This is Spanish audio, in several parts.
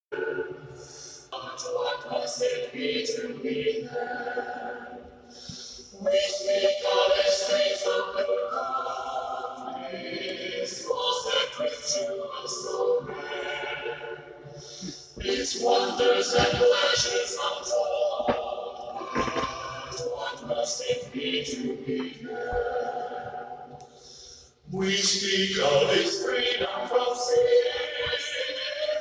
What must it be to be there? We speak of the streets of the His was that ritual so rare. Its wonders and pleasures untold. What must it be to be there? We speak of its freedom from sin,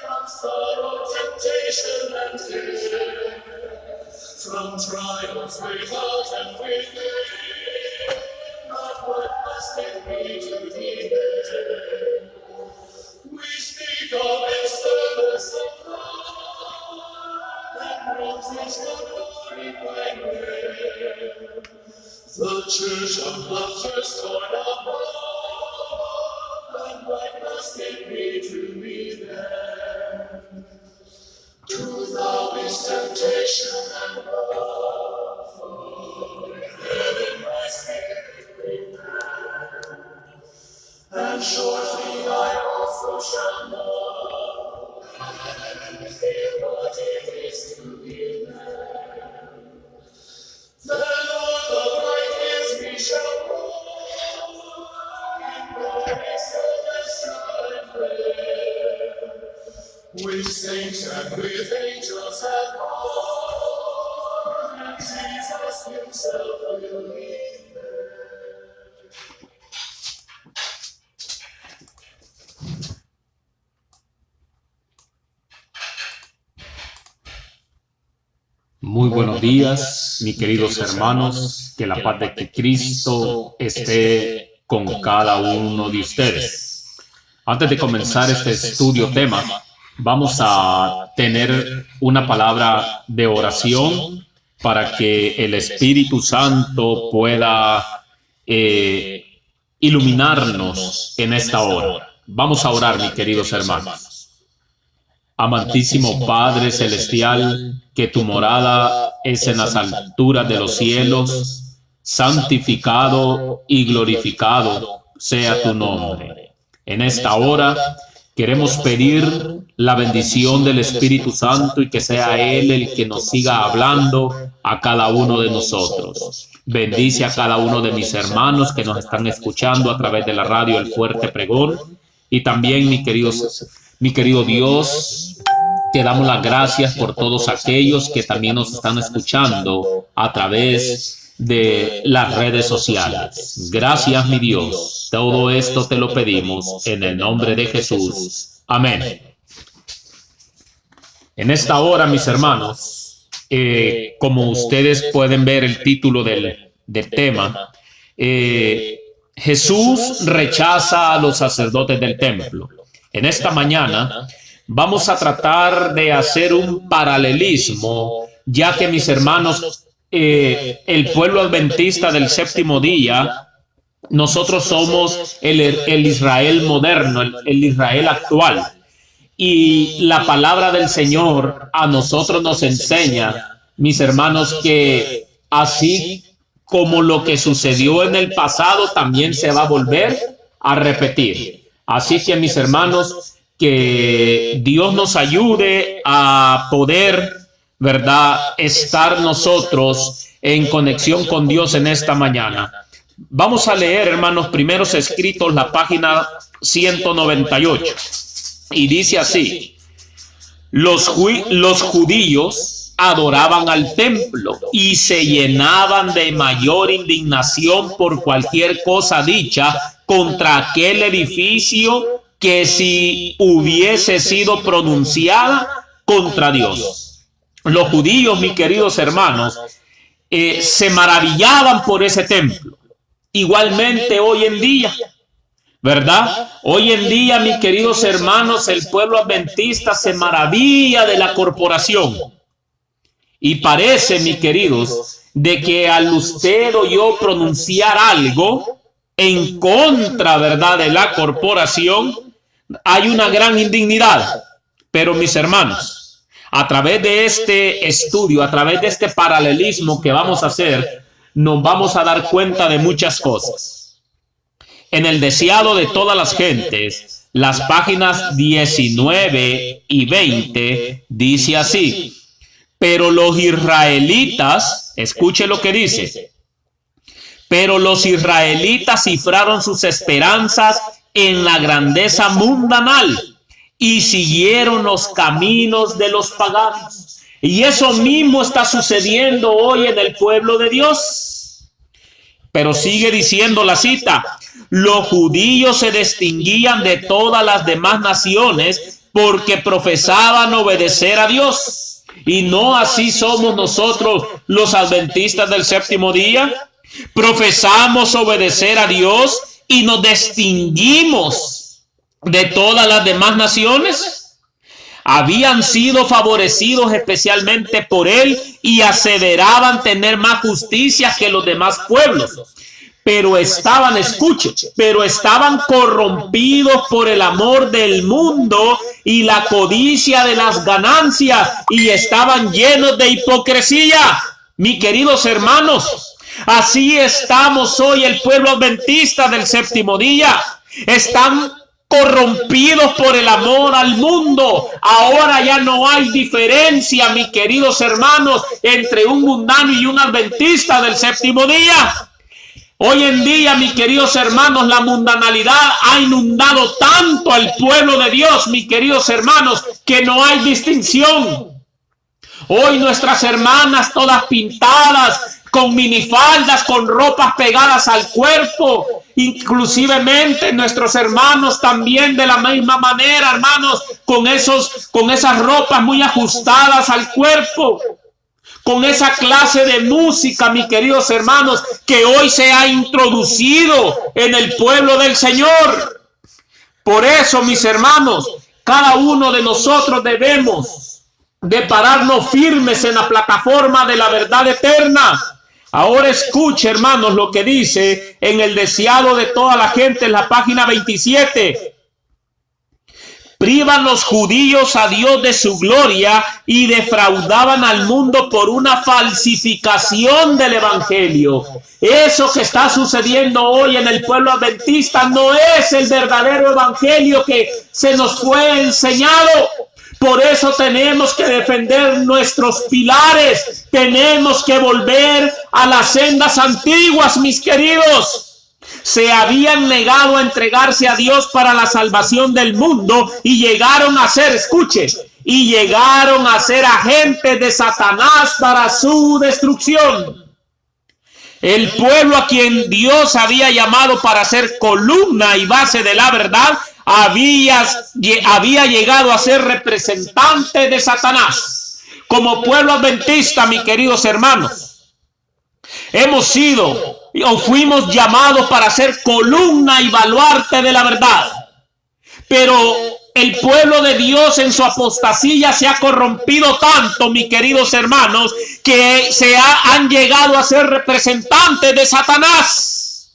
from sorrow, temptation, and fear, from trials without and within. But what must it be to be there? We speak of its service of love and roses for glorified name. The church of love first born above. And what must it be to be there? To thou is temptation and love, for heaven my spirit prepare. And shortly I also shall know, and feel what it is to be there. Then o'er the bright hills we shall roll, in glory celestial and fair, with saints and with angels at home, and Jesus himself will lead there. Muy buenos días, mis queridos hermanos, que la paz de Cristo esté con cada uno de ustedes. Antes de comenzar este estudio tema, vamos a tener una palabra de oración para que el Espíritu Santo pueda iluminarnos en esta hora. Vamos a orar, mis queridos hermanos. Amantísimo Padre Celestial, que tu morada es en las alturas de los cielos, santificado y glorificado sea tu nombre. En esta hora queremos pedir la bendición del Espíritu Santo y que sea Él el que nos siga hablando a cada uno de nosotros. Bendice a cada uno de mis hermanos que nos están escuchando a través de la radio El Fuerte Pregón. Y también, mi querido Dios, te damos las gracias por todos aquellos que también nos están escuchando a través de las redes sociales. Gracias, mi Dios. Todo esto te lo pedimos en el nombre de Jesús. Amén. En esta hora, mis hermanos, como ustedes pueden ver el título del tema, Jesús rechaza a los sacerdotes del templo. En esta mañana vamos a tratar de hacer un paralelismo, ya que, mis hermanos, el pueblo adventista del séptimo día, nosotros somos el Israel moderno, el Israel actual. Y la palabra del Señor a nosotros nos enseña, mis hermanos, que así como lo que sucedió en el pasado también se va a volver a repetir. Así que, mis hermanos, que Dios nos ayude a poder, ¿verdad?, estar nosotros en conexión con Dios en esta mañana. Vamos a leer, hermanos, primeros escritos, la página 198. Y dice así: los judíos adoraban al templo y se llenaban de mayor indignación por cualquier cosa dicha contra aquel edificio que si hubiese sido pronunciada contra Dios. Los judíos, mis queridos hermanos, se maravillaban por ese templo. Igualmente hoy en día, ¿verdad? Hoy en día, mis queridos hermanos, el pueblo adventista se maravilla de la corporación. Y parece, mis queridos, de que al usted o yo pronunciar algo en contra, ¿verdad?, de la corporación, hay una gran indignidad. Pero, mis hermanos, a través de este estudio, a través de este paralelismo que vamos a hacer, nos vamos a dar cuenta de muchas cosas. En el deseado de todas las gentes, las páginas 19 y 20, dice así: pero los israelitas, escuche lo que dice, pero los israelitas cifraron sus esperanzas en la grandeza mundanal y siguieron los caminos de los paganos. Y eso mismo está sucediendo hoy en el pueblo de Dios. Pero sigue diciendo la cita: los judíos se distinguían de todas las demás naciones porque profesaban obedecer a Dios. Y no así somos nosotros los adventistas del séptimo día. Profesamos obedecer a Dios y nos distinguimos de todas las demás naciones. Habían sido favorecidos especialmente por él y aseveraban tener más justicia que los demás pueblos. Pero estaban, escuchen, pero estaban corrompidos por el amor del mundo y la codicia de las ganancias, y estaban llenos de hipocresía. Mis queridos hermanos, así estamos hoy el pueblo adventista del séptimo día. Están corrompidos por el amor al mundo. Ahora ya no hay diferencia, mis queridos hermanos, entre un mundano y un adventista del séptimo día. Hoy en día, mis queridos hermanos, la mundanalidad ha inundado tanto al pueblo de Dios, mis queridos hermanos, que no hay distinción. Hoy nuestras hermanas todas pintadas, con minifaldas, con ropas pegadas al cuerpo, inclusivemente nuestros hermanos también de la misma manera, hermanos, con esas ropas muy ajustadas al cuerpo, con esa clase de música, mis queridos hermanos, que hoy se ha introducido en el pueblo del Señor. Por eso, mis hermanos, cada uno de nosotros debemos de pararnos firmes en la plataforma de la verdad eterna. Ahora escuche, hermanos, lo que dice en el deseado de toda la gente en la página 27. Privan los judíos a Dios de su gloria y defraudaban al mundo por una falsificación del evangelio. Eso que está sucediendo hoy en el pueblo adventista no es el verdadero evangelio que se nos fue enseñado. Por eso tenemos que defender nuestros pilares. Tenemos que volver a las sendas antiguas, mis queridos. Se habían negado a entregarse a Dios para la salvación del mundo y llegaron a ser, escuche, y llegaron a ser agentes de Satanás para su destrucción. El pueblo a quien Dios había llamado para ser columna y base de la verdad había llegado a ser representante de Satanás. Como pueblo adventista, mis queridos hermanos, hemos sido o fuimos llamados para ser columna y baluarte de la verdad. Pero el pueblo de Dios en su apostasía se ha corrompido tanto, mis queridos hermanos, que han llegado a ser representantes de Satanás.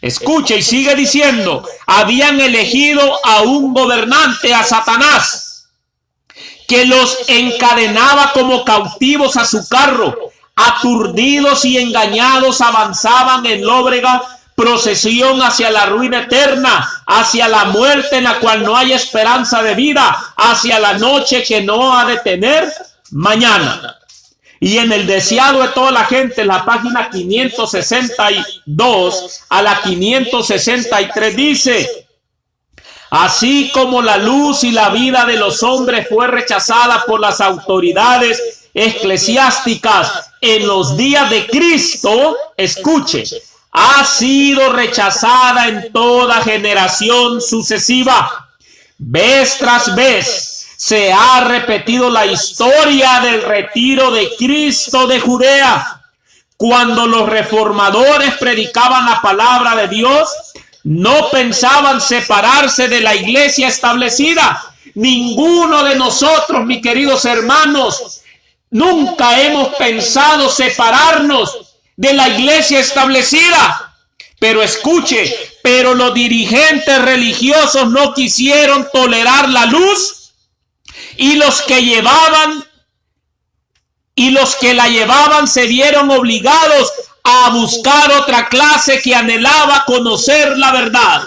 Escuche y sigue diciendo: habían elegido a un gobernante, a Satanás, que los encadenaba como cautivos a su carro. Aturdidos y engañados avanzaban en lóbrega procesión hacia la ruina eterna, hacia la muerte en la cual no hay esperanza de vida, hacia la noche que no ha de tener mañana. Y en el deseado de toda la gente, en la página 562 a la 563 dice: así como la luz y la vida de los hombres fue rechazada por las autoridades eclesiásticas en los días de Cristo, escuche, ha sido rechazada en toda generación sucesiva. Vez tras vez se ha repetido la historia del retiro de Cristo de Judea. Cuando los reformadores predicaban la palabra de Dios, no pensaban separarse de la iglesia establecida. Ninguno de nosotros, mis queridos hermanos, nunca hemos pensado separarnos de la iglesia establecida. Pero escuche, pero los dirigentes religiosos no quisieron tolerar la luz, y los que la llevaban se vieron obligados a buscar otra clase que anhelaba conocer la verdad.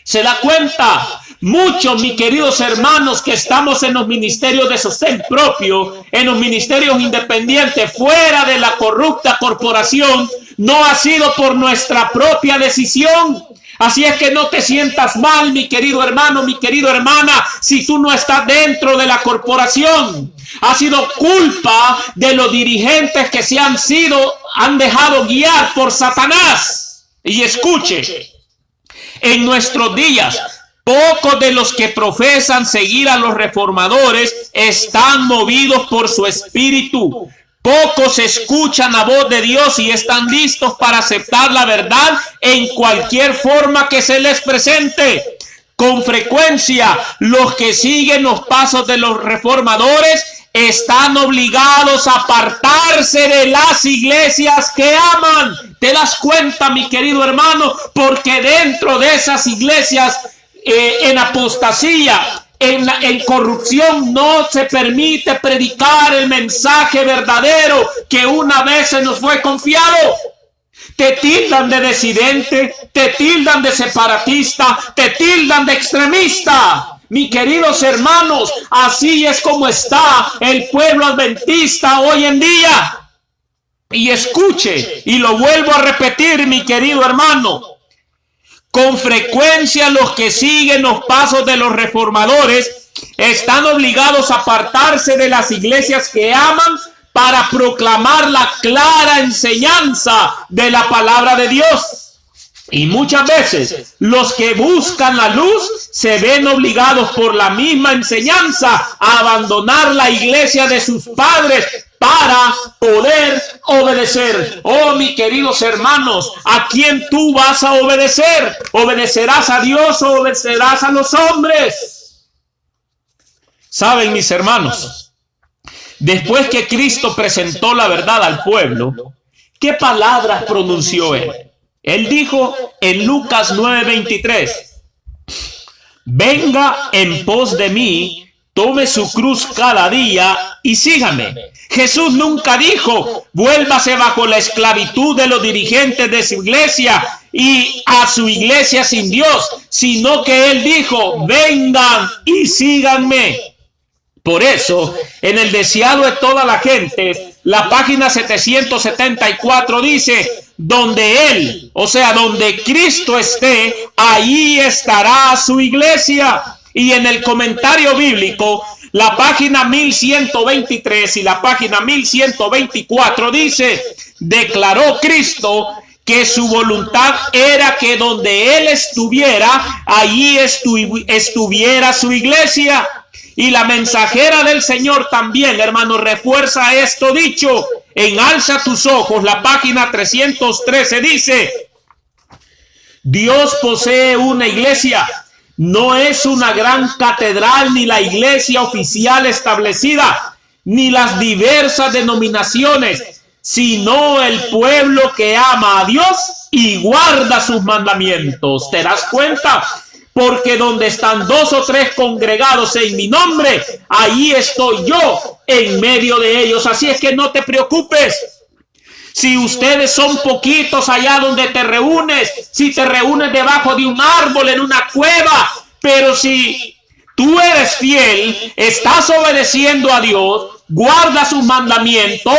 ¿Se da cuenta? Muchos, mis queridos hermanos, que estamos en los ministerios de sostén propio, en los ministerios independientes, fuera de la corrupta corporación, no ha sido por nuestra propia decisión. Así es que no te sientas mal, mi querido hermano, mi querida hermana, si tú no estás dentro de la corporación. Ha sido culpa de los dirigentes que han dejado guiar por Satanás. Y escuche, en nuestros días, pocos de los que profesan seguir a los reformadores están movidos por su espíritu. Pocos escuchan la voz de Dios y están listos para aceptar la verdad en cualquier forma que se les presente. Con frecuencia, los que siguen los pasos de los reformadores están obligados a apartarse de las iglesias que aman. ¿Te das cuenta, mi querido hermano? Porque dentro de esas iglesias en apostasía, en corrupción, no se permite predicar el mensaje verdadero que una vez se nos fue confiado. Te tildan de disidente, te tildan de separatista, te tildan de extremista. Mis queridos hermanos, así es como está el pueblo adventista hoy en día. Y escuche, y lo vuelvo a repetir, mi querido hermano. Con frecuencia los que siguen los pasos de los reformadores están obligados a apartarse de las iglesias que aman para proclamar la clara enseñanza de la palabra de Dios. Y muchas veces los que buscan la luz se ven obligados por la misma enseñanza a abandonar la iglesia de sus padres para poder obedecer. Oh, mis queridos hermanos, ¿a quién tú vas a obedecer? ¿Obedecerás a Dios o obedecerás a los hombres? Saben, mis hermanos, después que Cristo presentó la verdad al pueblo, ¿qué palabras pronunció él? Él dijo en Lucas 9:23, venga en pos de mí, tome su cruz cada día y sígame. Jesús nunca dijo, vuélvase bajo la esclavitud de los dirigentes de su iglesia y a su iglesia sin Dios, sino que él dijo, vengan y síganme. Por eso, en el deseado de toda la gente, la página 774 dice, donde él, o sea, donde Cristo esté, ahí estará su iglesia. Y en el comentario bíblico, la página 1123 y la página 1124 dice, declaró Cristo que su voluntad era que donde él estuviera, allí estuviera su iglesia. Y la mensajera del Señor también, hermano, refuerza esto dicho. En Alza tus ojos, la página 313 dice, Dios posee una iglesia. No es una gran catedral ni la iglesia oficial establecida, ni las diversas denominaciones, sino el pueblo que ama a Dios y guarda sus mandamientos. ¿Te das cuenta? Porque donde están 2 o 3 congregados en mi nombre, ahí estoy yo en medio de ellos. Así es que no te preocupes. Si ustedes son poquitos allá donde te reúnes, si te reúnes debajo de un árbol, en una cueva, pero si tú eres fiel, estás obedeciendo a Dios, guarda sus mandamientos,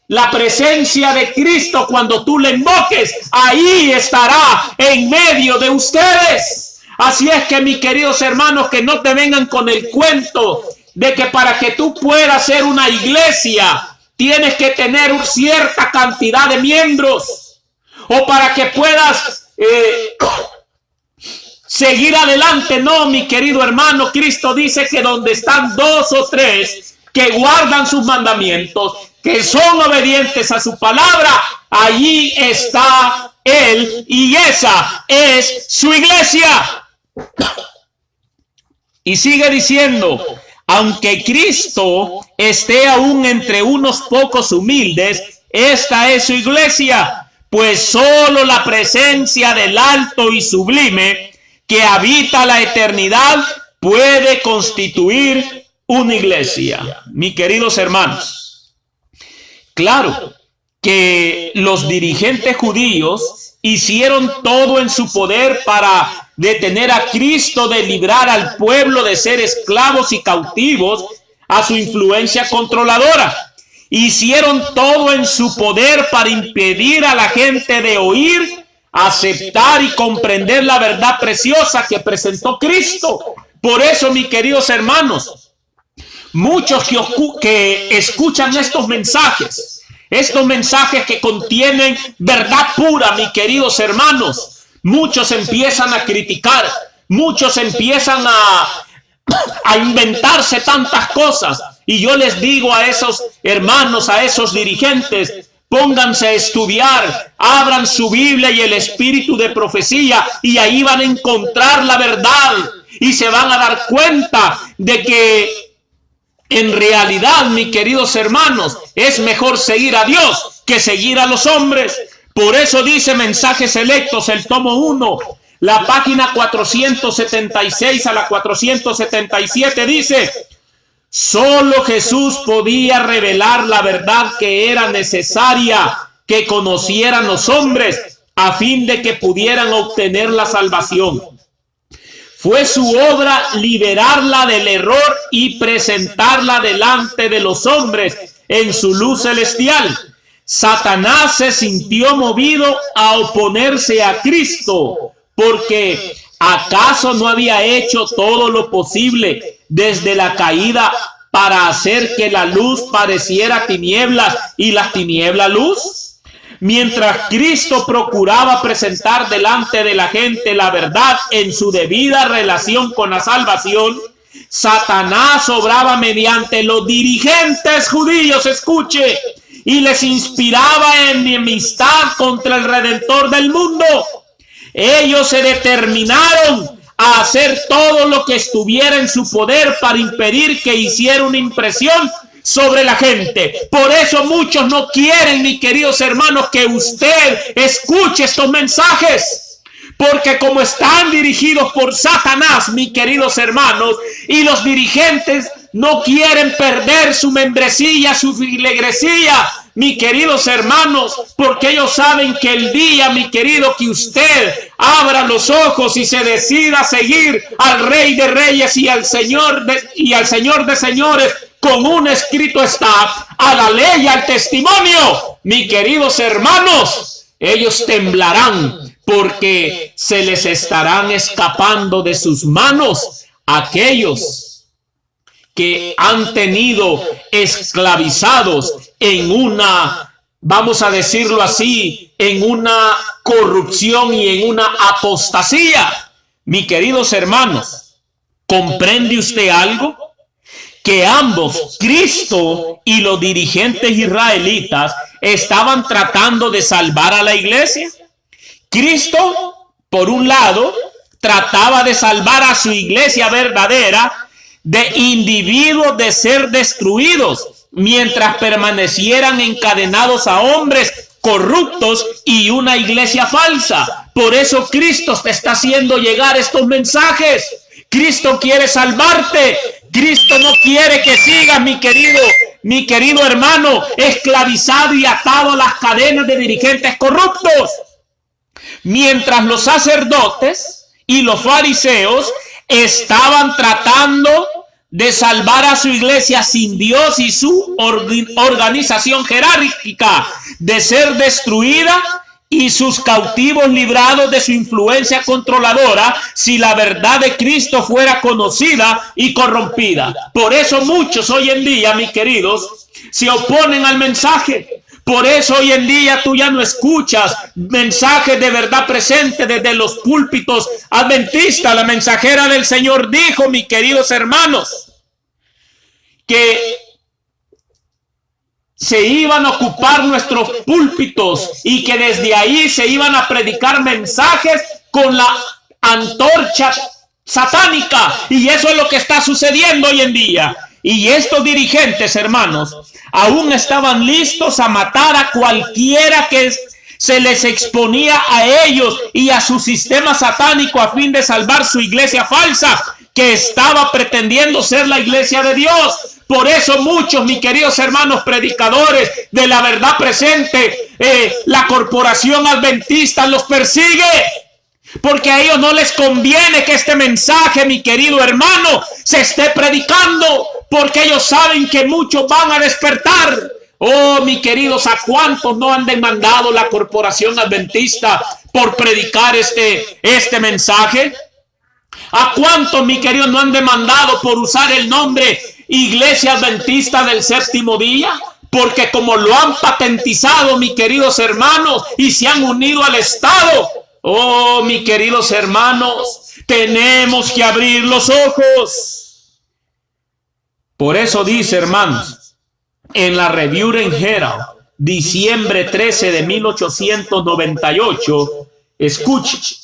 la presencia de Cristo cuando tú le invoques, ahí estará en medio de ustedes. Así es que, mis queridos hermanos, que no te vengan con el cuento de que para que tú puedas ser una iglesia, tienes que tener cierta cantidad de miembros, o para que puedas seguir adelante. No, mi querido hermano, Cristo dice que donde están 2 o 3 que guardan sus mandamientos, que son obedientes a su palabra, allí está Él y esa es su iglesia. Y sigue diciendo, aunque Cristo esté aún entre unos pocos humildes, esta es su iglesia, pues solo la presencia del alto y sublime que habita la eternidad puede constituir una iglesia. Mis queridos hermanos, claro que los dirigentes judíos hicieron todo en su poder para de tener a Cristo, de librar al pueblo de ser esclavos y cautivos a su influencia controladora. Hicieron todo en su poder para impedir a la gente de oír, aceptar y comprender la verdad preciosa que presentó Cristo. Por eso, mis queridos hermanos, muchos que escuchan estos mensajes que contienen verdad pura, mis queridos hermanos, muchos empiezan a criticar, muchos empiezan a inventarse tantas cosas. Y yo les digo a esos hermanos, a esos dirigentes, pónganse a estudiar, abran su Biblia y el espíritu de profecía, y ahí van a encontrar la verdad y se van a dar cuenta de que en realidad, mis queridos hermanos, es mejor seguir a Dios que seguir a los hombres. Por eso dice Mensajes Selectos, el tomo 1, la página 476 a la 477, dice: solo Jesús podía revelar la verdad que era necesaria que conocieran los hombres a fin de que pudieran obtener la salvación. Fue su obra liberarla del error y presentarla delante de los hombres en su luz celestial. Satanás se sintió movido a oponerse a Cristo, porque ¿acaso no había hecho todo lo posible desde la caída para hacer que la luz pareciera tinieblas y las tinieblas luz? Mientras Cristo procuraba presentar delante de la gente la verdad en su debida relación con la salvación, Satanás obraba mediante los dirigentes judíos, escuche, y les inspiraba enemistad contra el Redentor del mundo. Ellos se determinaron a hacer todo lo que estuviera en su poder para impedir que hiciera una impresión sobre la gente. Por eso muchos no quieren, mis queridos hermanos, que usted escuche estos mensajes, porque como están dirigidos por Satanás, mis queridos hermanos, y los dirigentes no quieren perder su membresía, su filigresía, mis queridos hermanos, porque ellos saben que el día, mi querido, que usted abra los ojos y se decida seguir al Rey de Reyes y al Señor de Señores, con un escrito está, a la ley y al testimonio, mis queridos hermanos, ellos temblarán, porque se les estarán escapando de sus manos aquellos que han tenido esclavizados en una, vamos a decirlo así, en una corrupción y en una apostasía. Mis queridos hermanos, ¿comprende usted algo? Que ambos, Cristo y los dirigentes israelitas, estaban tratando de salvar a la iglesia. Cristo, por un lado, trataba de salvar a su iglesia verdadera de individuos de ser destruidos, mientras permanecieran encadenados a hombres corruptos y una iglesia falsa. Por eso Cristo te está haciendo llegar estos mensajes. Cristo quiere salvarte. Cristo no quiere que sigas, mi querido hermano, esclavizado y atado a las cadenas de dirigentes corruptos. Mientras los sacerdotes y los fariseos estaban tratando de salvar a su iglesia sin Dios y su organización jerárquica de ser destruida, y sus cautivos librados de su influencia controladora, si la verdad de Cristo fuera conocida y corrompida. Por eso muchos hoy en día, mis queridos, se oponen al mensaje. Por eso hoy en día tú ya no escuchas mensajes de verdad presente desde los púlpitos adventistas. La mensajera del Señor dijo, mis queridos hermanos, que se iban a ocupar nuestros púlpitos y que desde ahí se iban a predicar mensajes con la antorcha satánica. Y eso es lo que está sucediendo hoy en día. Y estos dirigentes, hermanos, aún estaban listos a matar a cualquiera que se les exponía a ellos y a su sistema satánico a fin de salvar su iglesia falsa, que estaba pretendiendo ser la iglesia de Dios. Por eso muchos, mis queridos hermanos predicadores de la verdad presente, la corporación adventista los persigue. Porque a ellos no les conviene que este mensaje, mi querido hermano, se esté predicando, porque ellos saben que muchos van a despertar. Oh, mis queridos, ¿a cuántos no han demandado la Corporación Adventista por predicar este mensaje? ¿A cuántos, mi querido, no han demandado por usar el nombre Iglesia Adventista del Séptimo Día? Porque como lo han patentizado, mis queridos hermanos, y se han unido al Estado. Oh, mis queridos hermanos, tenemos que abrir los ojos. Por eso dice, hermanos, en la Review and Herald, diciembre 13 de 1898, escuche,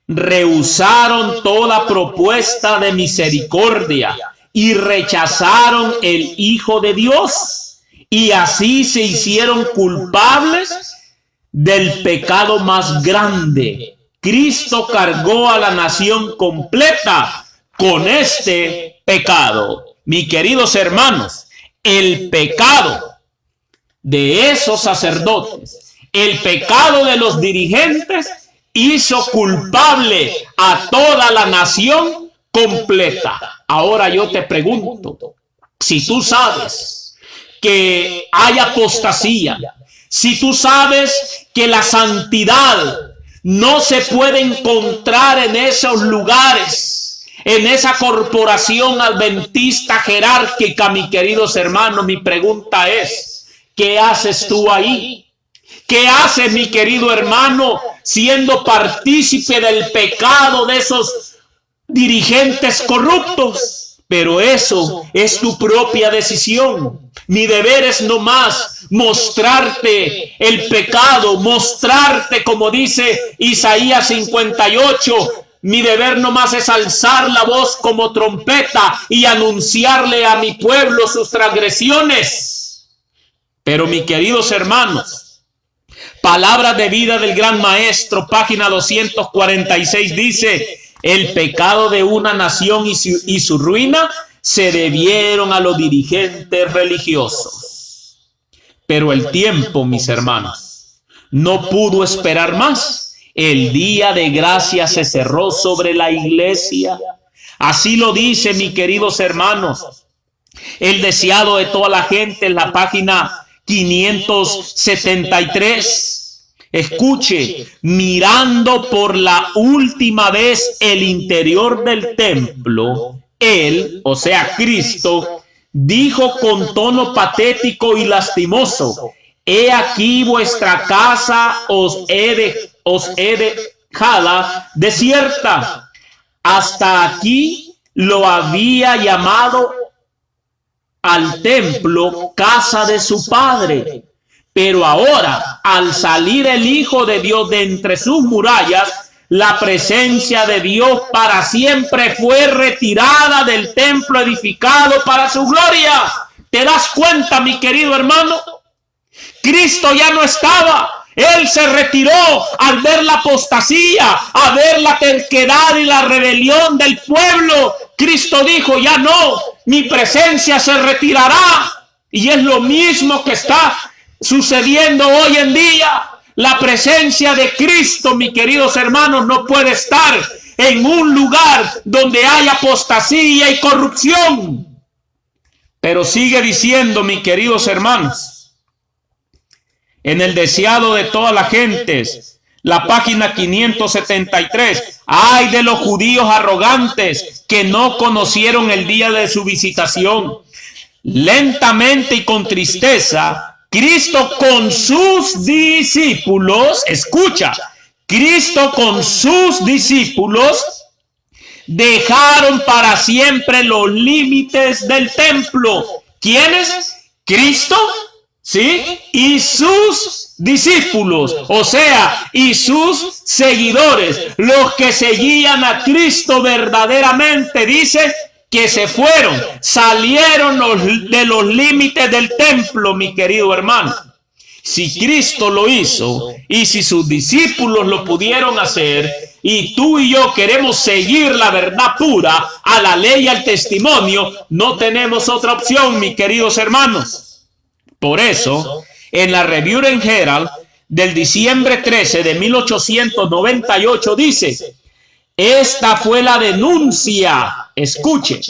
rehusaron toda propuesta de misericordia y rechazaron el Hijo de Dios, y así se hicieron culpables del pecado más grande. Cristo cargó a la nación completa con este pecado. Mis queridos hermanos, el pecado de esos sacerdotes, el pecado de los dirigentes, hizo culpable a toda la nación completa. Ahora yo te pregunto, si tú sabes que hay apostasía, si tú sabes que la santidad no se puede encontrar en esos lugares, en esa corporación adventista jerárquica, mis queridos hermanos, mi pregunta es, ¿qué haces tú ahí? ¿Qué haces, mi querido hermano, siendo partícipe del pecado de esos dirigentes corruptos? Pero eso es tu propia decisión. Mi deber es nomás mostrarte el pecado, mostrarte, como dice Isaías 58, mi deber nomás es alzar la voz como trompeta y anunciarle a mi pueblo sus transgresiones. Pero, mis queridos hermanos, Palabras de Vida del Gran Maestro, página 246, dice: el pecado de una nación y su ruina se debieron a los dirigentes religiosos. Pero el tiempo, mis hermanos, no pudo esperar más. El día de gracia se cerró sobre la iglesia. Así lo dice, mis queridos hermanos, el deseado de toda la gente, en la página 573. Escuche, mirando por la última vez el interior del templo, él, o sea, Cristo, dijo con tono patético y lastimoso: he aquí vuestra casa os he dejada desierta. Hasta aquí lo había llamado al templo casa de su padre. Pero ahora, al salir el Hijo de Dios de entre sus murallas, la presencia de Dios para siempre fue retirada del templo edificado para su gloria. ¿Te das cuenta, mi querido hermano? Cristo ya no estaba. Él se retiró al ver la apostasía, a ver la terquedad y la rebelión del pueblo. Cristo dijo: ya no, mi presencia se retirará. Y es lo mismo que está sucediendo hoy en día. La presencia de Cristo, mis queridos hermanos, no puede estar en un lugar donde hay apostasía y corrupción. Pero sigue diciendo, mis queridos hermanos, en el deseado de todas las gentes, la página 573, ay de los judíos arrogantes que no conocieron el día de su visitación. Lentamente y con tristeza, Cristo con sus discípulos, escucha, Cristo con sus discípulos dejaron para siempre los límites del templo. ¿Quiénes? Cristo, ¿sí? Y sus discípulos, o sea, y sus seguidores, los que seguían a Cristo verdaderamente, dice que se fueron, salieron de los límites del templo, mi querido hermano. Si Cristo lo hizo y si sus discípulos lo pudieron hacer, y tú y yo queremos seguir la verdad pura, a la ley y al testimonio, no tenemos otra opción, mis queridos hermanos. Por eso, en la Review and Herald del diciembre 13 de 1898 dice: esta fue la denuncia, escuche,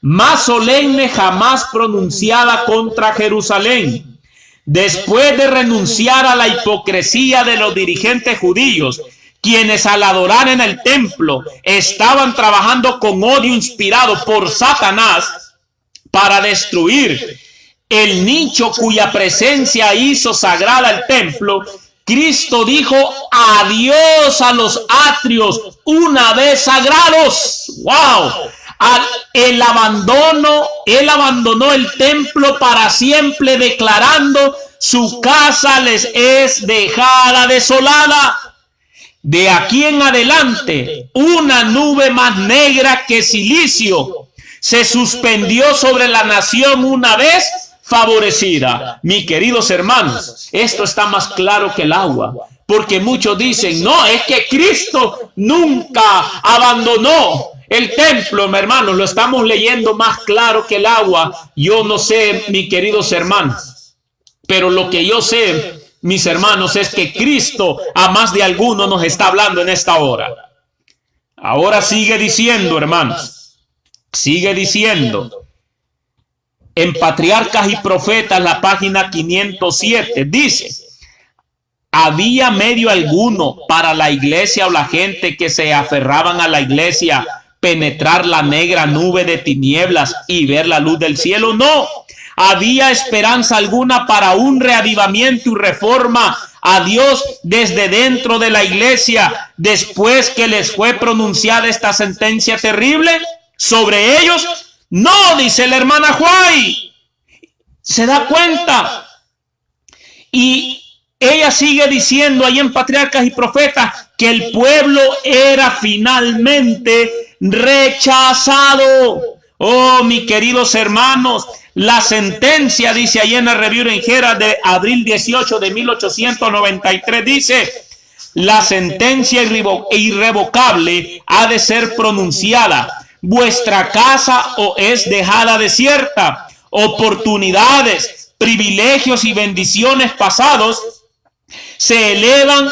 más solemne jamás pronunciada contra Jerusalén. Después de renunciar a la hipocresía de los dirigentes judíos, quienes al adorar en el templo estaban trabajando con odio inspirado por Satanás para destruir el nicho cuya presencia hizo sagrada el templo, Cristo dijo adiós a los atrios una vez sagrados. ¡Wow! Él abandonó el templo para siempre, declarando: su casa les es dejada desolada. De aquí en adelante, una nube más negra que cilicio se suspendió sobre la nación una vez favorecida. Mis queridos hermanos, esto está más claro que el agua, porque muchos dicen: no, es que Cristo nunca abandonó el templo. Mi hermano, lo estamos leyendo más claro que el agua. Yo no sé, mis queridos hermanos, pero lo que yo sé, mis hermanos, es que Cristo a más de alguno nos está hablando en esta hora. Ahora sigue diciendo, hermanos, sigue diciendo en Patriarcas y Profetas, la página 507, dice: había medio alguno para la iglesia o la gente que se aferraban a la iglesia penetrar la negra nube de tinieblas y ver la luz del cielo. No había esperanza alguna para un reavivamiento y reforma a Dios desde dentro de la iglesia después que les fue pronunciada esta sentencia terrible sobre ellos. No, dice la hermana White. ¿Se da cuenta? Y ella sigue diciendo ahí en Patriarcas y Profetas que el pueblo era finalmente rechazado. Oh, mis queridos hermanos, la sentencia, dice ahí en el Review en Herald de abril 18 de 1893, dice: la sentencia irrevocable ha de ser pronunciada. Vuestra casa o es dejada desierta. Oportunidades, privilegios y bendiciones pasados se elevan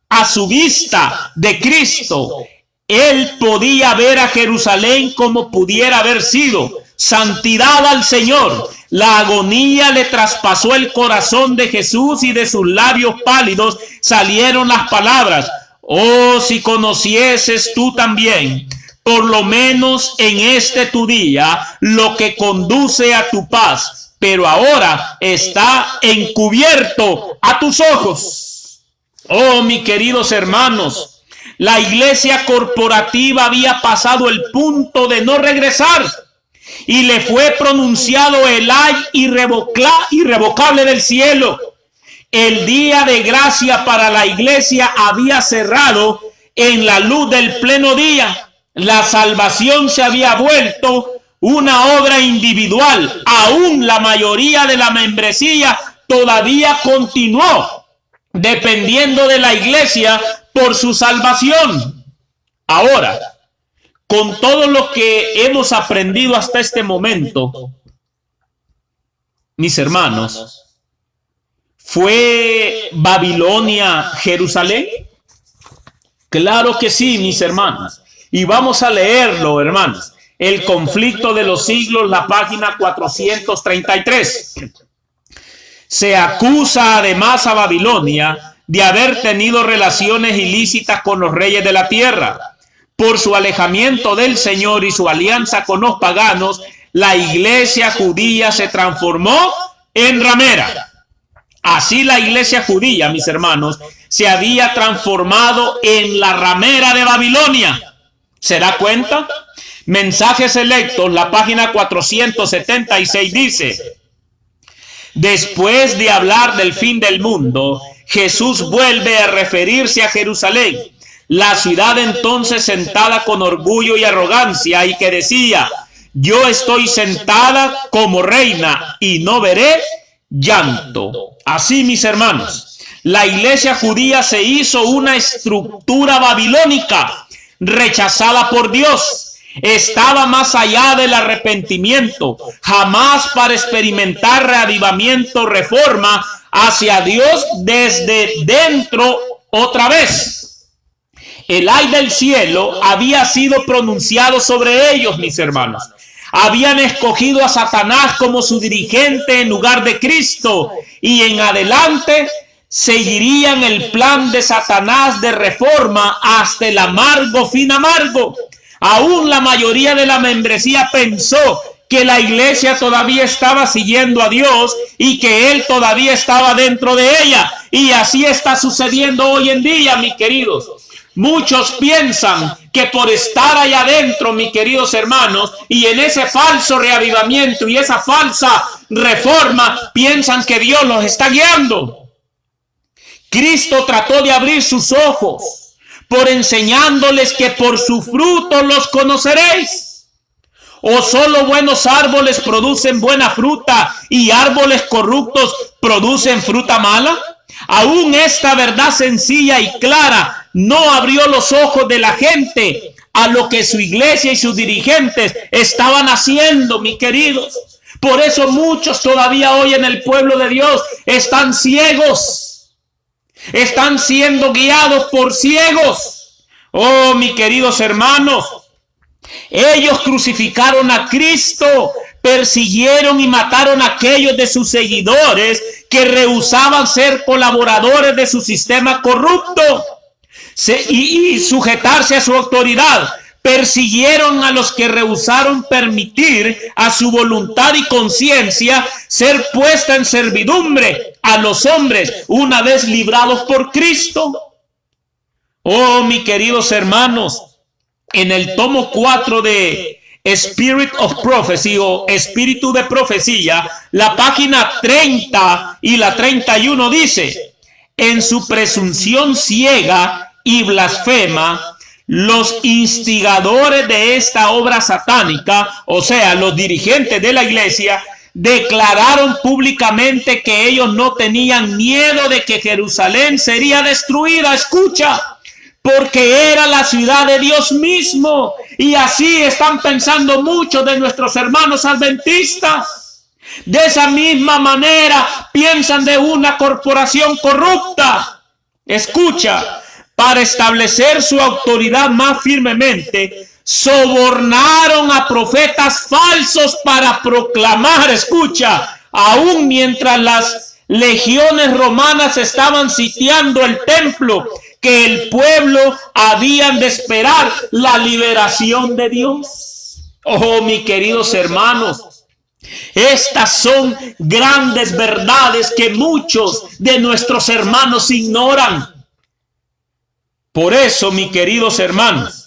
a su vista de Cristo. Él podía ver a Jerusalén como pudiera haber sido. Santidad al Señor. La agonía le traspasó el corazón de Jesús y de sus labios pálidos salieron las palabras: oh, si conocieses tú también, por lo menos en este tu día, lo que conduce a tu paz, pero ahora está encubierto a tus ojos. Oh, mis queridos hermanos, la iglesia corporativa había pasado el punto de no regresar y le fue pronunciado el ay irrevocable del cielo. El día de gracia para la iglesia había cerrado en la luz del pleno día. La salvación se había vuelto una obra individual. Aún la mayoría de la membresía todavía continuó dependiendo de la iglesia por su salvación. Ahora, con todo lo que hemos aprendido hasta este momento, mis hermanos, ¿fue Babilonia Jerusalén? Claro que sí, mis hermanos. Y vamos a leerlo, hermanos. El conflicto de los siglos, la página 433. Se acusa además a Babilonia de haber tenido relaciones ilícitas con los reyes de la tierra. Por su alejamiento del Señor y su alianza con los paganos, la iglesia judía se transformó en ramera. Así la iglesia judía, mis hermanos, se había transformado en la ramera de Babilonia. ¿Se da cuenta? Mensajes Selectos, la página 476 dice: después de hablar del fin del mundo, Jesús vuelve a referirse a Jerusalén, la ciudad entonces sentada con orgullo y arrogancia, y que decía: yo estoy sentada como reina y no veré llanto. Así, mis hermanos, la iglesia judía se hizo una estructura babilónica rechazada por Dios. Estaba más allá del arrepentimiento. Jamás para experimentar reavivamiento, reforma, hacia Dios desde dentro otra vez. El ay del cielo había sido pronunciado sobre ellos, mis hermanos. Habían escogido a Satanás como su dirigente en lugar de Cristo, y en adelante seguirían el plan de Satanás de reforma hasta el amargo fin amargo. Aún la mayoría de la membresía pensó que la iglesia todavía estaba siguiendo a Dios y que Él todavía estaba dentro de ella. Y así está sucediendo hoy en día, mis queridos. Muchos piensan que por estar allá adentro, mis queridos hermanos, y en ese falso reavivamiento y esa falsa reforma, piensan que Dios los está guiando. Cristo trató de abrir sus ojos por enseñándoles que por su fruto los conoceréis. ¿O solo buenos árboles producen buena fruta y árboles corruptos producen fruta mala? Aún esta verdad sencilla y clara no abrió los ojos de la gente a lo que su iglesia y sus dirigentes estaban haciendo, mis queridos. Por eso muchos todavía hoy en el pueblo de Dios están ciegos. Están siendo guiados por ciegos. Oh, mis queridos hermanos, ellos crucificaron a Cristo, persiguieron y mataron a aquellos de sus seguidores que rehusaban ser colaboradores de su sistema corrupto y sujetarse a su autoridad. Persiguieron a los que rehusaron permitir a su voluntad y conciencia ser puesta en servidumbre a los hombres una vez librados por Cristo. Oh, mis queridos hermanos, en el tomo 4 de Spirit of Prophecy o Espíritu de Profecía, la página 30 y la 31 dice: en su presunción ciega y blasfema, los instigadores de esta obra satánica, o sea, los dirigentes de la iglesia, declararon públicamente que ellos no tenían miedo de que Jerusalén sería destruida. Escucha, porque era la ciudad de Dios mismo. Y así están pensando muchos de nuestros hermanos adventistas. De esa misma manera piensan de una corporación corrupta. Escucha, para establecer su autoridad más firmemente, sobornaron a profetas falsos para proclamar, escucha, aún mientras las legiones romanas estaban sitiando el templo, que el pueblo habían de esperar la liberación de Dios. Oh, mis queridos hermanos, estas son grandes verdades que muchos de nuestros hermanos ignoran. Por eso, mis queridos hermanos,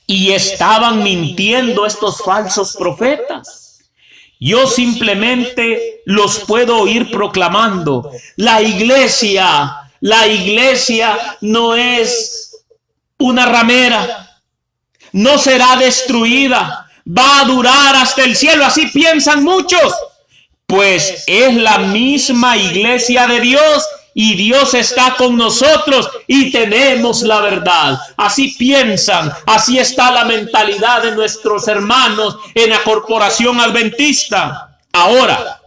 y estaban mintiendo estos falsos profetas. Yo simplemente los puedo oír proclamando: la iglesia no es una ramera, no será destruida, va a durar hasta el cielo. Así piensan muchos. Pues es la misma iglesia de Dios y Dios está con nosotros y tenemos la verdad. Así piensan, así está la mentalidad de nuestros hermanos en la corporación adventista. Ahora,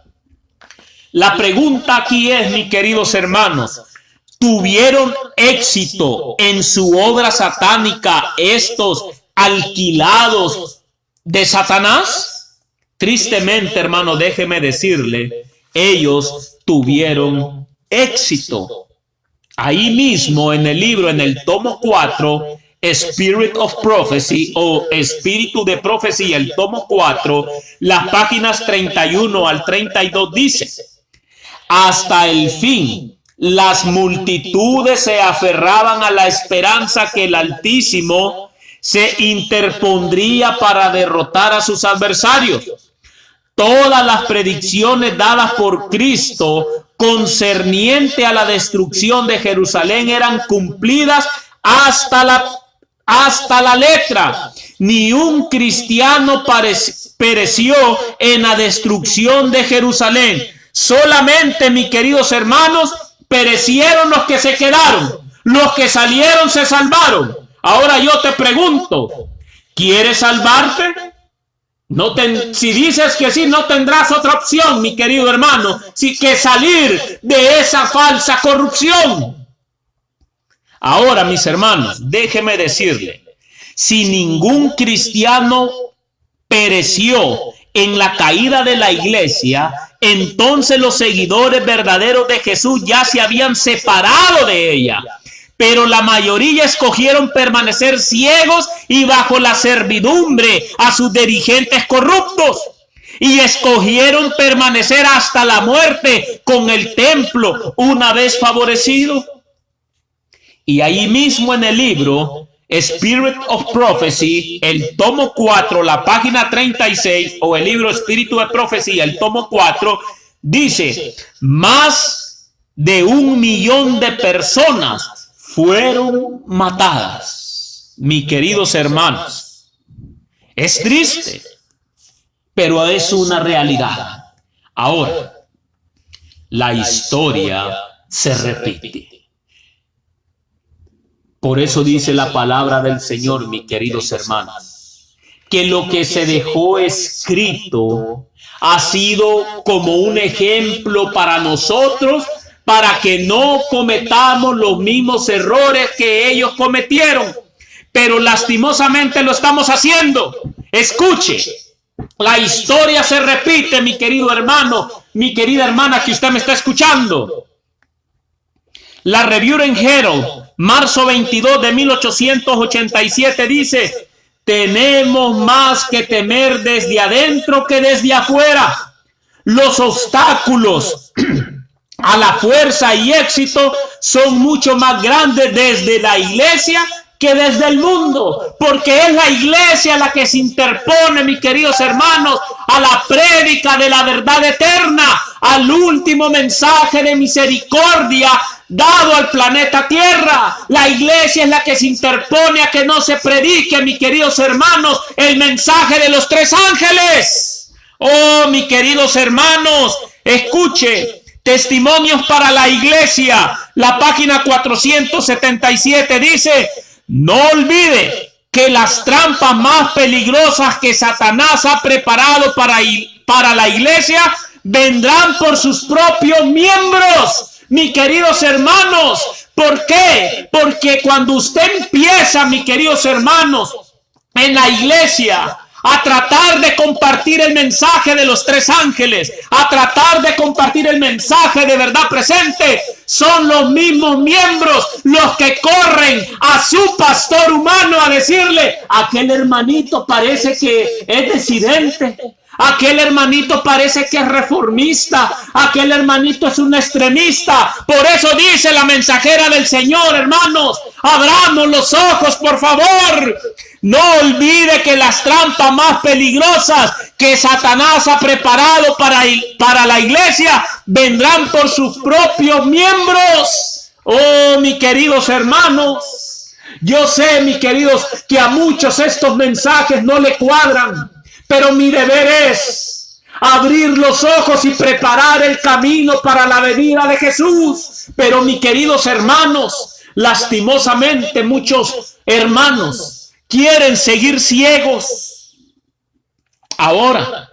la pregunta aquí es, mis queridos hermanos, ¿tuvieron éxito en su obra satánica estos alquilados de Satanás? Tristemente, hermano, déjeme decirle, ellos tuvieron éxito. Ahí mismo en el libro, en el tomo 4, Spirit of Prophecy o Espíritu de Profecía, el tomo 4, las páginas 31 al 32 dice: hasta el fin las multitudes se aferraban a la esperanza que el Altísimo se interpondría para derrotar a sus adversarios. Todas las predicciones dadas por Cristo concerniente a la destrucción de Jerusalén eran cumplidas hasta la letra. Ni un cristiano pereció en la destrucción de Jerusalén. Solamente, mis queridos hermanos, perecieron los que se quedaron. Los que salieron se salvaron. Ahora yo te pregunto, ¿quieres salvarte? Si dices que sí, no tendrás otra opción, mi querido hermano, que salir de esa falsa corrupción. Ahora, mis hermanos, déjeme decirle, si ningún cristiano pereció en la caída de la iglesia, entonces los seguidores verdaderos de Jesús ya se habían separado de ella. Pero la mayoría escogieron permanecer ciegos y bajo la servidumbre a sus dirigentes corruptos. Y escogieron permanecer hasta la muerte con el templo una vez favorecido. Y ahí mismo en el libro Spirit of Prophecy, el tomo 4, la página 36, o el libro Espíritu de Profecía, el tomo 4, dice, más de 1 millón de personas fueron matadas. Mis queridos hermanos, es triste, pero es una realidad. Ahora, la historia se repite. Por eso dice la palabra del Señor, mis queridos hermanos, que lo que se dejó escrito ha sido como un ejemplo para nosotros, para que no cometamos los mismos errores que ellos cometieron. Pero lastimosamente lo estamos haciendo. Escuche, la historia se repite, mi querido hermano, mi querida hermana que usted me está escuchando. La Review and Herald, marzo 22 de 1887 dice, tenemos más que temer desde adentro que desde afuera. Los obstáculos a la fuerza y éxito son mucho más grandes desde la iglesia que desde el mundo, porque es la iglesia la que se interpone, mis queridos hermanos, a la prédica de la verdad eterna, al último mensaje de misericordia dado al planeta Tierra. La iglesia es la que se interpone a que no se predique, mis queridos hermanos, el mensaje de los 3 ángeles. Oh, mis queridos hermanos, escuche, Testimonios para la Iglesia, la página 477 dice, no olvide que las trampas más peligrosas que Satanás ha preparado para la iglesia vendrán por sus propios miembros. Mis queridos hermanos, ¿por qué? Porque cuando usted empieza, mis queridos hermanos, en la iglesia, a tratar de compartir el mensaje de los 3 ángeles, a tratar de compartir el mensaje de verdad presente, son los mismos miembros los que corren a su pastor humano a decirle, aquel hermanito parece que es disidente, aquel hermanito parece que es reformista, aquel hermanito es un extremista. Por eso dice la mensajera del Señor, hermanos, abramos los ojos, por favor. No olvide que las trampas más peligrosas que Satanás ha preparado para la iglesia vendrán por sus propios miembros. Oh, mis queridos hermanos, yo sé, mis queridos, que a muchos estos mensajes no le cuadran, pero mi deber es abrir los ojos y preparar el camino para la venida de Jesús. Pero, mis queridos hermanos, lastimosamente muchos hermanos quieren seguir ciegos. Ahora,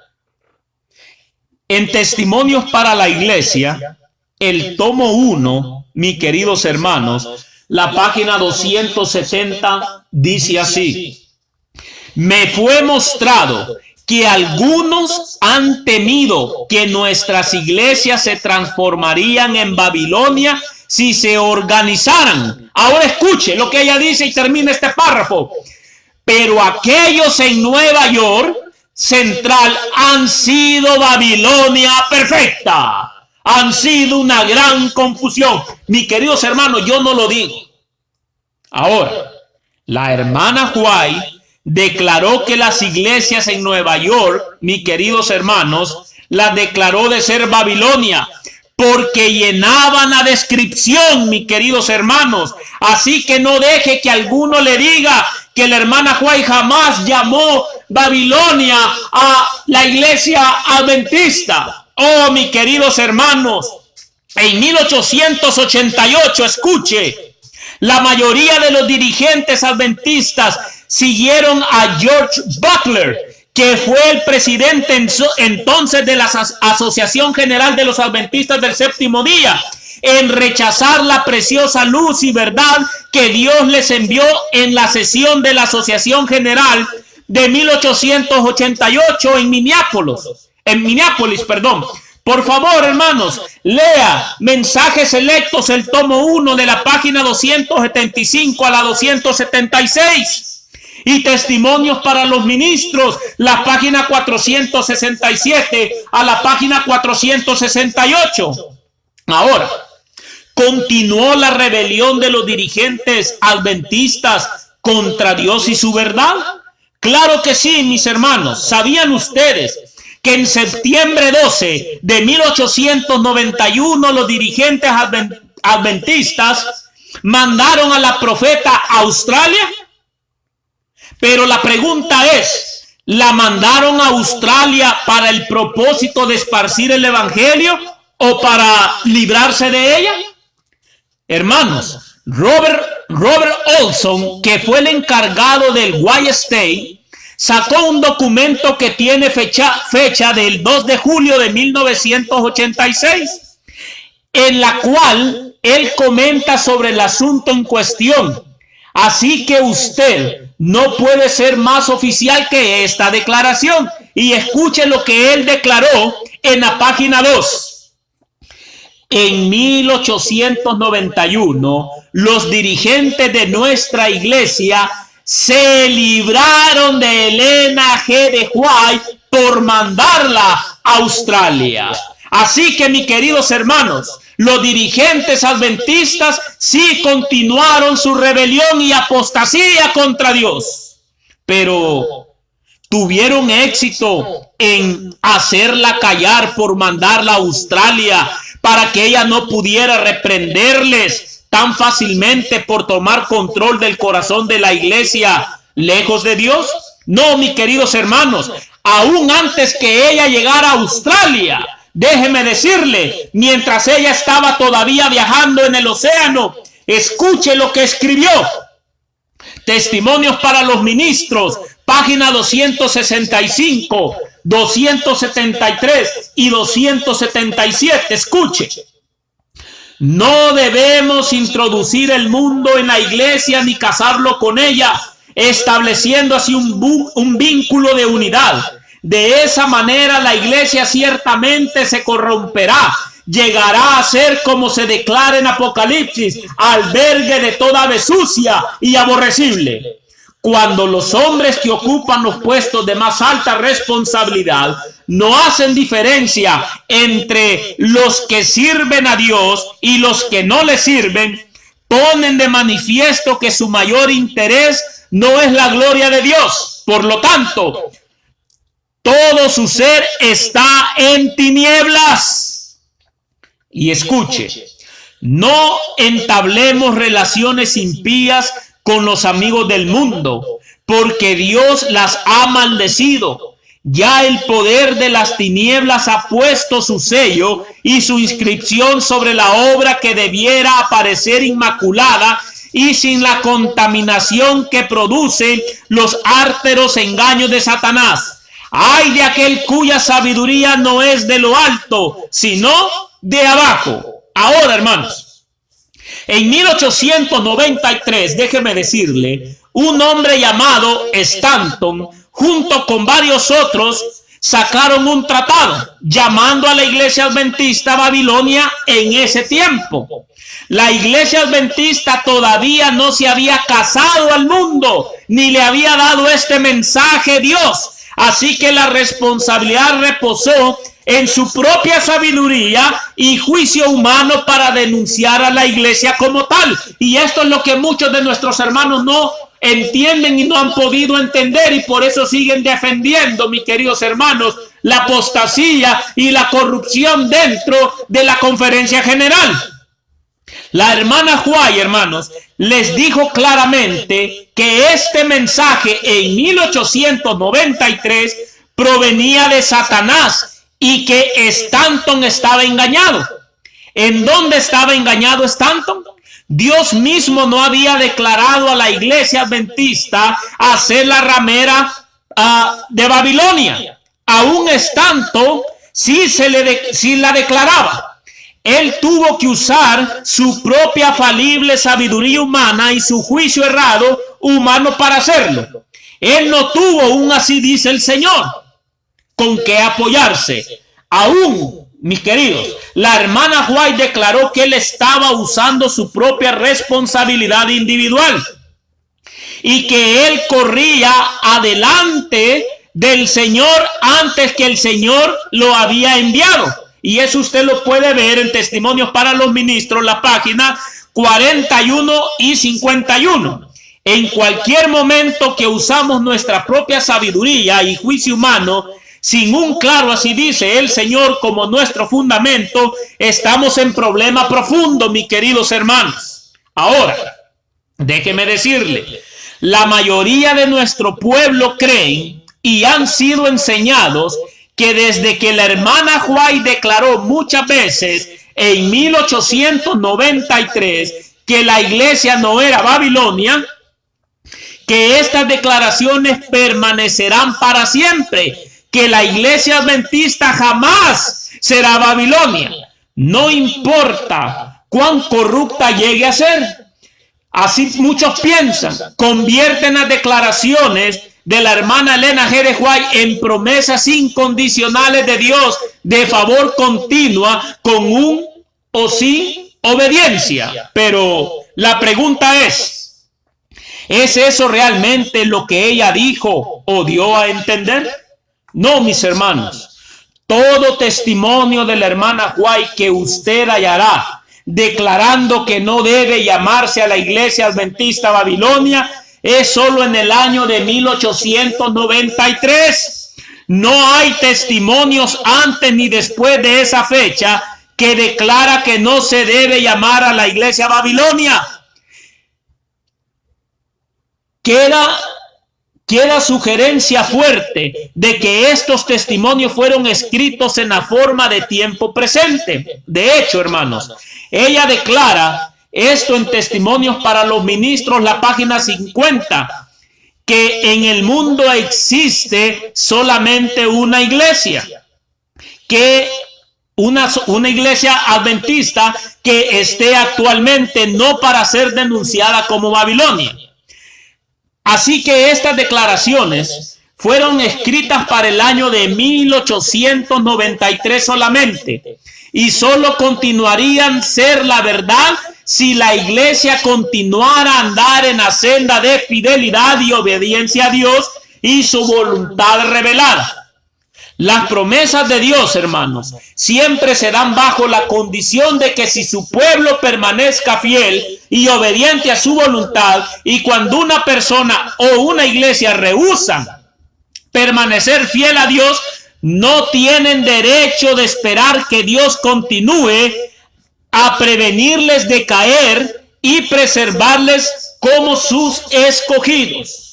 en Testimonios para la Iglesia, el tomo 1, mis queridos hermanos, la página 270 dice así: me fue mostrado que algunos han temido que nuestras iglesias se transformarían en Babilonia si se organizaran. Ahora escuche lo que ella dice y termina este párrafo. Pero aquellos en Nueva York Central han sido Babilonia perfecta. Han sido una gran confusión. Mis queridos hermanos, yo no lo digo. Ahora, la hermana White declaró que las iglesias en Nueva York, mis queridos hermanos, las declaró de ser Babilonia, porque llenaban la descripción, mis queridos hermanos. Así que no deje que alguno le diga que la hermana White jamás llamó Babilonia a la iglesia adventista. Oh, mis queridos hermanos, en 1888, escuche, la mayoría de los dirigentes adventistas siguieron a George Butler, que fue el presidente entonces de la Asociación General de los Adventistas del Séptimo Día, en rechazar la preciosa luz y verdad que Dios les envió en la sesión de la Asociación General de 1888 en Minneapolis. Por favor, hermanos, lea Mensajes Selectos, el tomo 1, de la página 275 a la 276. Y Testimonios para los Ministros, la página 467 a la página 468. Ahora, ¿continuó la rebelión de los dirigentes adventistas contra Dios y su verdad? Claro que sí, mis hermanos. ¿Sabían ustedes que en septiembre 12 de 1891 los dirigentes adventistas mandaron a la profeta a Australia? Pero la pregunta es, ¿la mandaron a Australia para el propósito de esparcir el evangelio o para librarse de ella? Hermanos, Robert Olson, que fue el encargado del White State, sacó un documento que tiene fecha del 2 de julio de 1986, en la cual él comenta sobre el asunto en cuestión. Así que usted no puede ser más oficial que esta declaración. Y escuche lo que él declaró en la página 2. En 1891, los dirigentes de nuestra iglesia se libraron de Elena G. de White por mandarla a Australia. Así que, mis queridos hermanos, los dirigentes adventistas sí continuaron su rebelión y apostasía contra Dios, pero tuvieron éxito en hacerla callar por mandarla a Australia para que ella no pudiera reprenderles tan fácilmente por tomar control del corazón de la iglesia lejos de Dios. No, mis queridos hermanos, aún antes que ella llegara a Australia, déjeme decirle, mientras ella estaba todavía viajando en el océano, escuche lo que escribió. Testimonios para los Ministros, página 265, 273 y 277. Escuche. No debemos introducir el mundo en la iglesia ni casarlo con ella, estableciendo así un vínculo de unidad. De esa manera la iglesia ciertamente se corromperá, llegará a ser, como se declara en Apocalipsis, albergue de toda ave sucia y aborrecible. Cuando los hombres que ocupan los puestos de más alta responsabilidad no hacen diferencia entre los que sirven a Dios y los que no le sirven, ponen de manifiesto que su mayor interés no es la gloria de Dios. Por lo tanto, todo su ser está en tinieblas. Y escuche, no entablemos relaciones impías con los amigos del mundo, porque Dios las ha maldecido. Ya el poder de las tinieblas ha puesto su sello y su inscripción sobre la obra que debiera aparecer inmaculada y sin la contaminación que producen los árteros engaños de Satanás. Ay de aquel cuya sabiduría no es de lo alto, sino de abajo. Ahora, hermanos, en 1893, déjeme decirle, un hombre llamado Stanton, junto con varios otros, sacaron un tratado llamando a la iglesia adventista Babilonia en ese tiempo. La iglesia adventista todavía no se había casado al mundo, ni le había dado este mensaje Dios. Así que la responsabilidad reposó en su propia sabiduría y juicio humano para denunciar a la iglesia como tal. Y esto es lo que muchos de nuestros hermanos no entienden y no han podido entender, y por eso siguen defendiendo, mis queridos hermanos, la apostasía y la corrupción dentro de la conferencia general. La hermana White, hermanos, les dijo claramente que este mensaje en 1893 provenía de Satanás y que Stanton estaba engañado. ¿En dónde estaba engañado Stanton? Dios mismo no había declarado a la iglesia adventista a ser la ramera de Babilonia, aún estando, si la declaraba. Él tuvo que usar su propia falible sabiduría humana y su juicio errado humano para hacerlo. Él no tuvo un así dice el Señor con qué apoyarse. Aún, mis queridos, la hermana White declaró que él estaba usando su propia responsabilidad individual y que él corría adelante del Señor antes que el Señor lo había enviado. Y eso usted lo puede ver en Testimonios para los Ministros, la página 41 y 51. En cualquier momento que usamos nuestra propia sabiduría y juicio humano, sin un claro así dice el Señor como nuestro fundamento, estamos en problema profundo, mis queridos hermanos. Ahora, déjeme decirle, la mayoría de nuestro pueblo creen y han sido enseñados que desde que la hermana White declaró muchas veces en 1893 que la iglesia no era Babilonia, que estas declaraciones permanecerán para siempre, que la iglesia adventista jamás será Babilonia, no importa cuán corrupta llegue a ser. Así muchos piensan, convierten las declaraciones de la hermana Elena G. de White en promesas incondicionales de Dios de favor continua con un o sin obediencia. Pero la pregunta ¿es eso realmente lo que ella dijo o dio a entender? No, mis hermanos. Todo testimonio de la hermana White que usted hallará declarando que no debe llamarse a la iglesia adventista Babilonia es solo en el año de 1893. No hay testimonios antes ni después de esa fecha que declara que no se debe llamar a la iglesia Babilonia. Queda sugerencia fuerte de que estos testimonios fueron escritos en la forma de tiempo presente. De hecho, hermanos, ella declara esto en Testimonios para los Ministros, la página 50, que en el mundo existe solamente una iglesia, que una iglesia adventista que esté actualmente no para ser denunciada como Babilonia. Así que estas declaraciones fueron escritas para el año de 1893 solamente y solo continuarían ser la verdad si la iglesia continuara a andar en la senda de fidelidad y obediencia a Dios y su voluntad revelada. Las promesas de Dios, hermanos, siempre se dan bajo la condición de que si su pueblo permanezca fiel y obediente a su voluntad, y cuando una persona o una iglesia rehúsan permanecer fiel a Dios, no tienen derecho de esperar que Dios continúe a prevenirles de caer y preservarles como sus escogidos.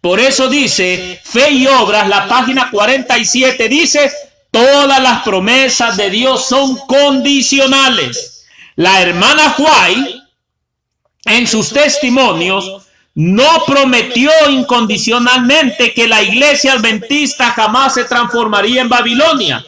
Por eso dice Fe y Obras, la página 47, dice, todas las promesas de Dios son condicionales. La hermana White, en sus testimonios, no prometió incondicionalmente que la iglesia adventista jamás se transformaría en Babilonia.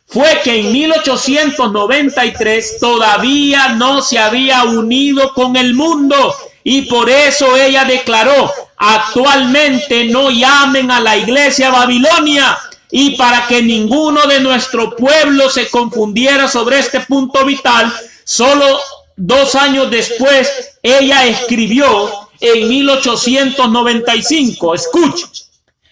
Fue que en 1893 todavía no se había unido con el mundo y por eso ella declaró, actualmente no llamen a la iglesia Babilonia. Y para que ninguno de nuestro pueblo se confundiera sobre este punto vital, solo 2 años después ella escribió en 1895, escuche,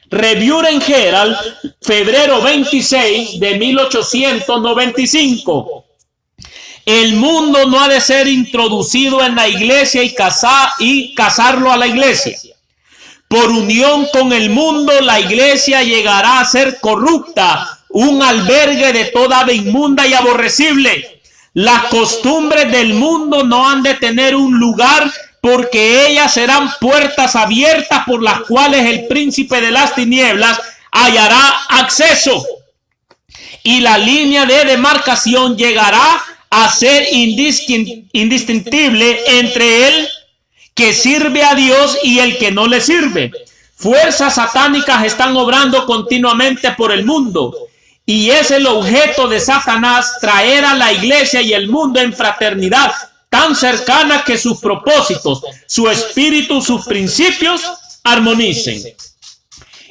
Review and Herald, febrero 26 de 1895. El mundo no ha de ser introducido en la iglesia y casarlo a la iglesia. Por unión con el mundo, la iglesia llegará a ser corrupta, un albergue de toda ave inmunda y aborrecible. Las costumbres del mundo no han de tener un lugar, porque ellas serán puertas abiertas por las cuales el príncipe de las tinieblas hallará acceso. Y la línea de demarcación llegará a ser indistintible entre el que sirve a Dios y el que no le sirve. Fuerzas satánicas están obrando continuamente por el mundo. Y es el objeto de Satanás traer a la iglesia y el mundo en fraternidad tan cercana que sus propósitos, su espíritu, sus principios armonicen.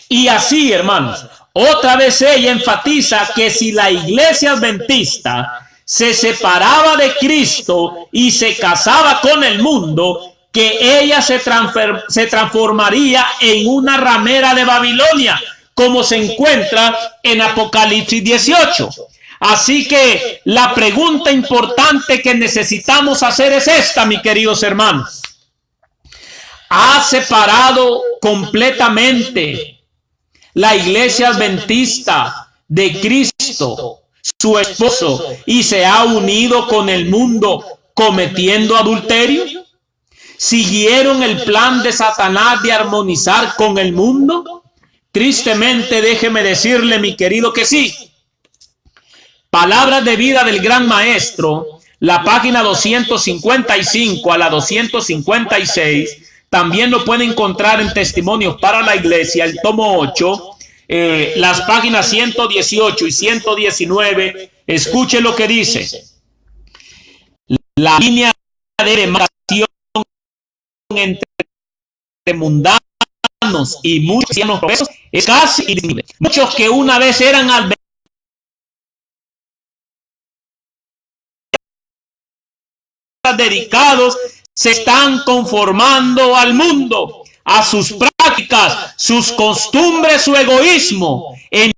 Y así, hermanos, otra vez ella enfatiza que si la iglesia adventista se separaba de Cristo y se casaba con el mundo, que ella se transformaría en una ramera de Babilonia, como se encuentra en Apocalipsis 18. Así que la pregunta importante que necesitamos hacer es esta, mis queridos hermanos. ¿Ha separado completamente la iglesia adventista de Cristo, su esposo, y se ha unido con el mundo cometiendo adulterio? ¿Siguieron el plan de Satanás de armonizar con el mundo? Tristemente, déjeme decirle, mi querido, que sí. Palabras de vida del Gran Maestro, la página 255 a la 256, también lo puede encontrar en Testimonios para la Iglesia, el tomo 8, las páginas 118 y 119. Escuche lo que dice. La línea de demarcación entre mundanos y muchos cristianos es casi invisible. Muchos que una vez eran dedicados se están conformando al mundo, a sus prácticas, sus costumbres, su egoísmo, en